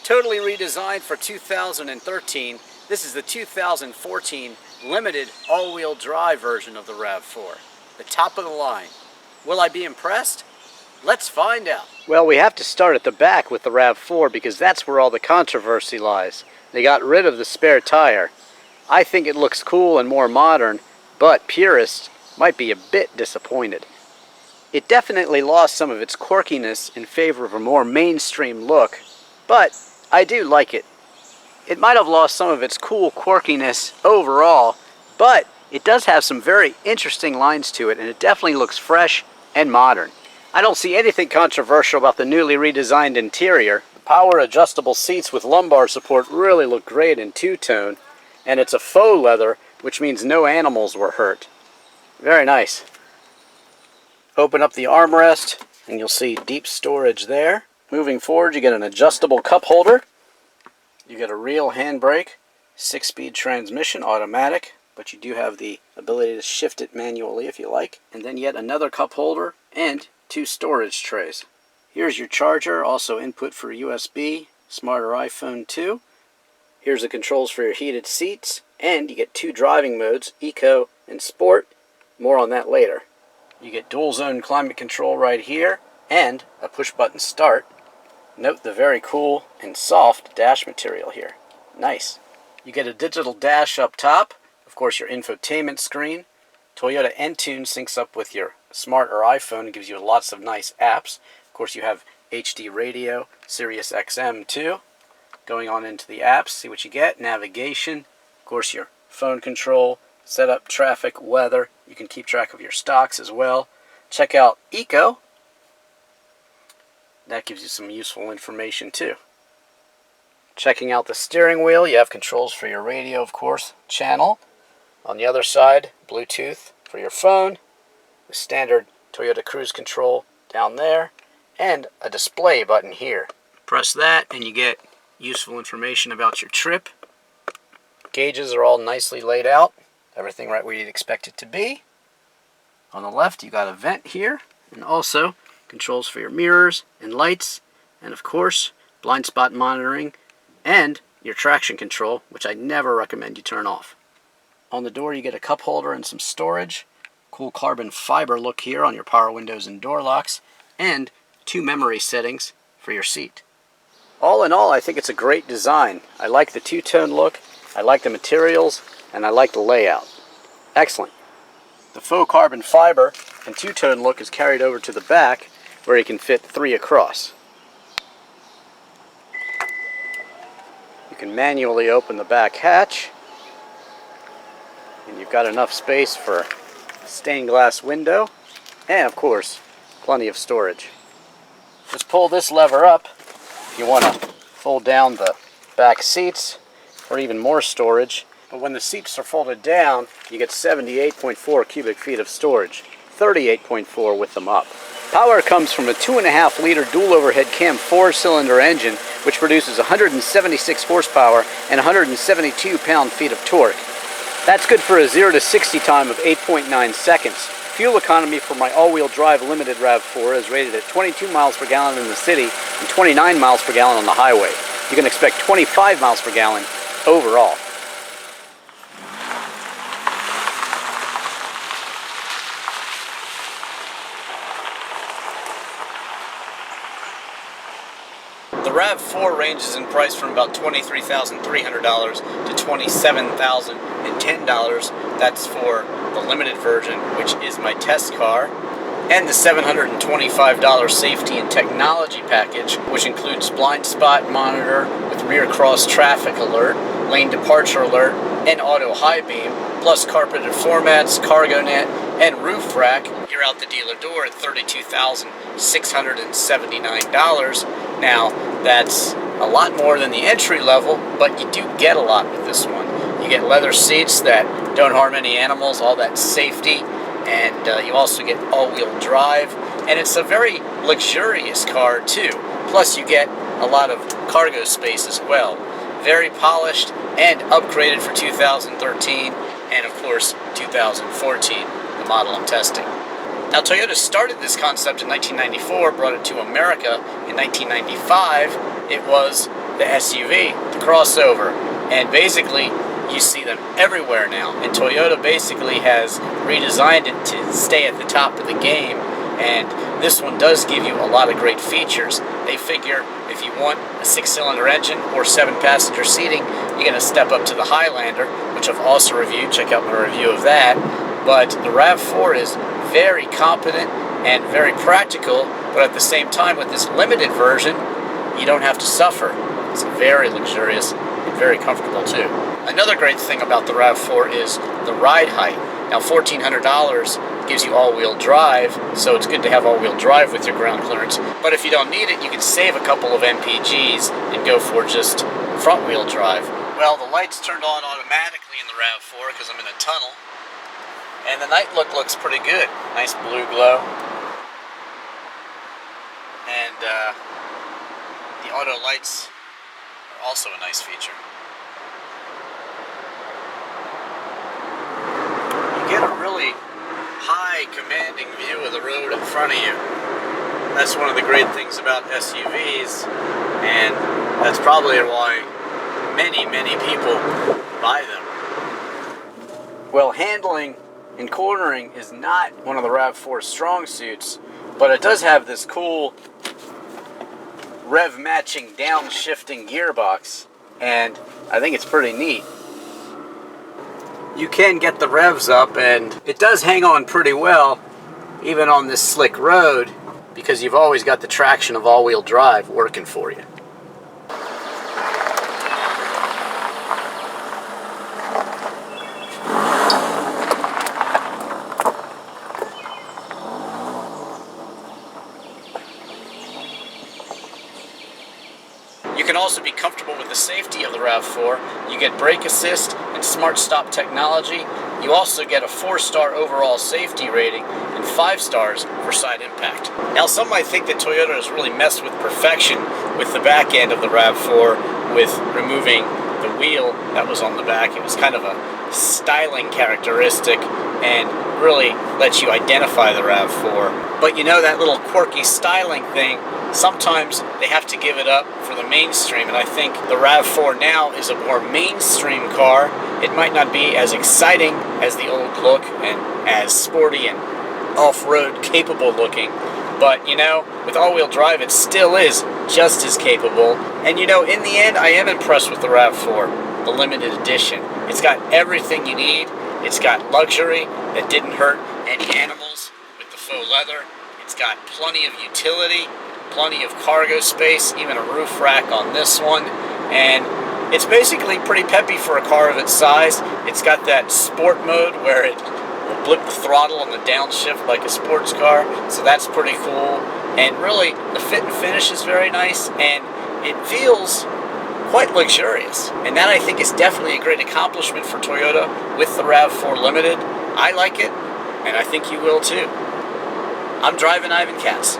Totally redesigned for 2013. This is the 2014 limited all-wheel drive version of the Rav4. The top of the line. Will I be impressed? Let's find out. Well, we have to start at the back with the Rav4 because that's where all the controversy lies. They got rid of the spare tire. I think it looks cool and more modern, but purists might be a bit disappointed. It definitely lost some of its quirkiness in favor of a more mainstream look, but I do like it. It might have lost some of its cool quirkiness overall, but it does have some very interesting lines to it, and it definitely looks fresh and modern. I don't see anything controversial about the newly redesigned interior. The power adjustable seats with lumbar support really look great in two-tone, and it's a faux leather, which means no animals were hurt. Very nice. Open up the armrest, and you'll see deep storage there. Moving forward, you get an adjustable cup holder. You get a real handbrake, 6-speed transmission, automatic, but you do have the ability to shift it manually if you like. And then yet another cup holder and 2 storage trays. Here's your charger, also input for USB, smarter iPhone 2. Here's the controls for your heated seats, and you get 2 driving modes, Eco and Sport. More on that later. You get dual zone climate control right here, and a push button start. Note the very cool and soft dash material here. Nice. You get a digital dash up top, of course your infotainment screen. Toyota Entune syncs up with your smart or iPhone and gives you lots of nice apps. Of course you have HD radio, Sirius XM too. Going on into the apps, see what you get. Navigation, of course your phone control, setup, traffic, weather. You can keep track of your stocks as well. Check out Eco. That gives you some useful information too. Checking out the steering wheel, you have controls for your radio, of course, channel. On the other side, Bluetooth for your phone, the standard Toyota Cruise Control down there, and a display button here. Press that and you get useful information about your trip. Gauges are all nicely laid out, everything right where you'd expect it to be. On the left, you got a vent here, and also controls for your mirrors and lights, and of course, blind spot monitoring, and your traction control, which I never recommend you turn off. On the door, you get a cup holder and some storage. Cool carbon fiber look here on your power windows and door locks, and 2 memory settings for your seat. All in all, I think it's a great design. I like the two-tone look, I like the materials, and I like the layout. Excellent. The faux carbon fiber and two-tone look is carried over to the back, where you can fit 3 across. You can manually open the back hatch, and you've got enough space for a stained glass window, and of course, plenty of storage. Just pull this lever up if you want to fold down the back seats, or even more storage. But when the seats are folded down, you get 78.4 cubic feet of storage, 38.4 with them up. Power comes from a 2.5-liter dual overhead cam 4-cylinder engine, which produces 176 horsepower and 172 pound-feet of torque. That's good for a 0 to 60 time of 8.9 seconds. Fuel economy for my all-wheel drive limited Rav4 is rated at 22 miles per gallon in the city and 29 miles per gallon on the highway. You can expect 25 miles per gallon overall. The Rav4 ranges in price from about $23,300 to $27,010. That's for the limited version, which is my test car. And the $725 safety and technology package, which includes blind spot monitor with rear cross traffic alert, lane departure alert, and auto high beam, plus carpeted floor mats, cargo net, and roof rack. You're out the dealer door at $32,679. Now, that's a lot more than the entry level, but you do get a lot with this one. You get leather seats that don't harm any animals, all that safety, and you also get all-wheel drive, and it's a very luxurious car too. Plus you get a lot of cargo space as well. Very polished and upgraded for 2013 and of course 2014, the model I'm testing. Now Toyota started this concept in 1994, brought it to America in 1995. It was the SUV, the crossover, and basically you see them everywhere now. And Toyota basically has redesigned it to stay at the top of the game, and this one does give you a lot of great features. They figure if you want a 6-cylinder engine or 7-passenger seating, you're going to step up to the Highlander, which I've also reviewed. Check out my review of that. But the Rav4 is very competent and very practical, but at the same time, with this limited version, you don't have to suffer. It's very luxurious and very comfortable too. Another great thing about the Rav4 is the ride height. Now, $1,400 gives you all-wheel drive, so it's good to have all-wheel drive with your ground clearance. But if you don't need it, you can save a couple of MPGs and go for just front-wheel drive. Well, the lights turned on automatically in the Rav4 because I'm in a tunnel. And the night look looks pretty good. Nice blue glow. And the auto lights are also a nice feature. You get a really high commanding view of the road in front of you. That's one of the great things about SUVs, and that's probably why many people buy them. Well, handling and cornering is not one of the Rav4's strong suits, but it does have this cool Rev Matching downshifting gearbox, and I think it's pretty neat. You can get the revs up, and it does hang on pretty well, even on this slick road, because you've always got the traction of all-wheel drive working for you. You can also be comfortable with the safety of the Rav4. You get brake assist and smart stop technology. You also get a 4-star overall safety rating and 5 stars for side impact. Now, some might think that Toyota has really messed with perfection with the back end of the Rav4 with removing the wheel that was on the back. It was kind of a styling characteristic and really lets you identify the Rav4. But you know, that little quirky styling thing, sometimes they have to give it up for the mainstream, and I think the Rav4 now is a more mainstream car. It might not be as exciting as the old look and as sporty and off-road capable looking, but you know, with all-wheel drive it still is just as capable. And you know, in the end, I am impressed with the Rav4, the limited edition. It's got everything you need. It's got luxury that didn't hurt any animals with the faux leather. It's got plenty of utility, plenty of cargo space, even a roof rack on this one, and it's basically pretty peppy for a car of its size. It's got that sport mode where it will blip the throttle on the downshift like a sports car, so that's pretty cool. And really, the fit and finish is very nice, and it feels quite luxurious. And that, I think, is definitely a great accomplishment for Toyota with the Rav4 Limited. I like it, and I think you will too. I'm Drivin' Ivan Katz.